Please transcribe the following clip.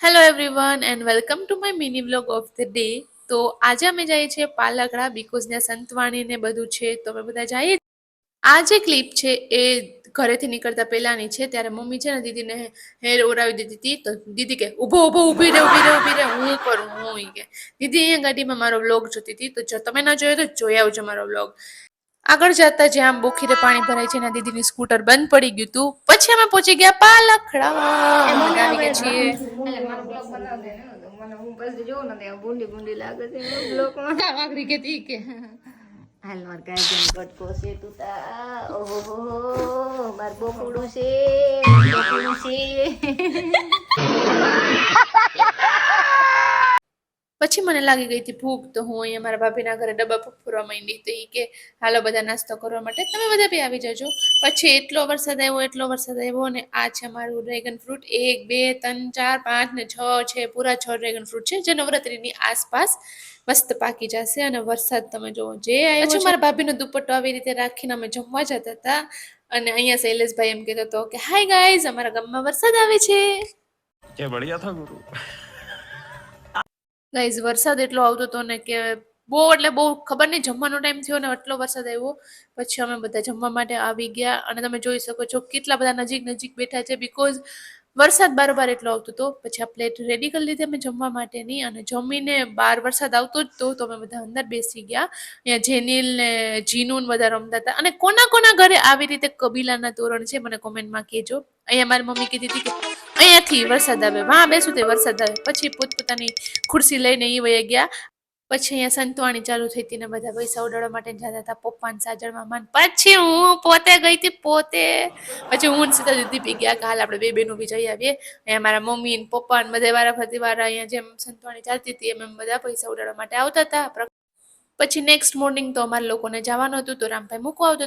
Hello everyone and welcome to my mini vlog of the day. તો આજે અમે જઈએ છીએ પાલકડા બીકોઝ ત્યાં સંતવાણી ને બધું છે તો અમે બધા જઈએ. આ જે ક્લિપ છે એ ઘરેથી નીકળતા પહેલાની છે. ત્યારે મમ્મી છે ને દીદીને હેર ઓરાવી દીધી હતી. તો દીદી કે ઊભો ઊભો ઊભી રે ઊભી રે ઊભી રે હું કરું હું ઈ કે. દીદી અહીંયા ગાડીમાં મારો વ્લોગ જોતી હતી. તો જો તમે ના જોયો તો જોઈ આવજો મારો વ્લોગ. આગળ જતા જ્યાં બોખીરે પાણી ભરાય છે એના દીદીની સ્કૂટર બંધ પડી ગયું હતું. પછી અમે પહોંચી ગયા પાલખડા. અમે બધા આવી ગયા છીએ. મને હું પછી જોઉં ને ત્યાં બુંડી બુંડી લાગે છે બ્લોકમાં વાઘરી કેતી કે હાલ માર ગાય કટકો છે તું તા ઓહો માર બોકડું છે બોકડું છે. પછી મને લાગી ગઈ હતી ભૂખ. તો હું અહીંયા મારા ભાભીના ઘરે ડબ્બા ફોરવા માંડી. તો એ કે હાલો બધા નાસ્તો કરવા માટે તમે બધા બી આવી જજો. પછી એટલો વરસાદ આવ્યો અને આ છે મારું ડ્રેગન ફ્રૂટ. 1 2 3 4 5 ને 6 છે. પૂરા 6 ડ્રેગન ફ્રૂટ છે જે નવરાત્રીની આસપાસ મસ્ત પાકી જશે. અને વરસાદ તમે જોવો જે આવ્યો. પછી મારા ભાભીનો દુપટ્ટો આવી રીતે રાખીને અમે જમવા જતા હતા. અને અહીંયા શૈલેષભાઈ એમ કહેતો હતો કે હાય ગાઈઝ અમારા ગામમાં વરસાદ આવે છે. क्या बढ़िया था गुरु. ગાઈઝ વરસાદ એટલો આવતો હતો ને કે બહુ એટલે બહુ ખબર નહીં જમવાનો ટાઈમ થયો ને એટલો વરસાદ આવ્યો. પછી અમે બધા જમવા માટે આવી ગયા. અને તમે જોઈ શકો છો કેટલા બધા નજીક નજીક બેઠા છે બીકોઝ વરસાદ બારોબાર એટલો આવતો હતો. પછી આ પ્લેટ રેડી કરી લીધી અમે જમવા માટેની. અને જમીને બહાર વરસાદ આવતો જ તો અમે બધા અંદર બેસી ગયા. અહીંયા જેનિલ ને જીનું બધા રમતા હતા. અને કોના કોના ઘરે આવી રીતે કબીલાના તોરણ છે મને કોમેન્ટમાં કહેજો. અહીંયા મારી મમ્મી કીધી હતી કે અહીંયાથી વરસાદ આવે વાં બેસું તે વરસાદ આવે. પછી પોતપોતાની ખુરશી લઈને એ વયા ગયા. પછી અહીંયા સંતવાણી ચાલુ થઈ હતી ને બધા પૈસા ઉડાડવા માટે જતા હતા પપ્પાને સાજળમાં માન. પછી હું પોતે ગઈ હતી પોતે. પછી હું સીધા દીદી પી ગયા કે હાલ આપણે બે બેનું બી જઈ આવીએ. અહીંયા મારા મમ્મી ને પપ્પા ને બધા વારા ફરતી વાળા અહીંયા જેમ સંતવાણી ચાલતી હતી એમ બધા પૈસા ઉડાડવા માટે આવતા હતા. પછી નેક્સ્ટ મોર્નિંગ તો અમારા લોકોને જવાનું હતું તો રામભાઈ મૂકવા આવતો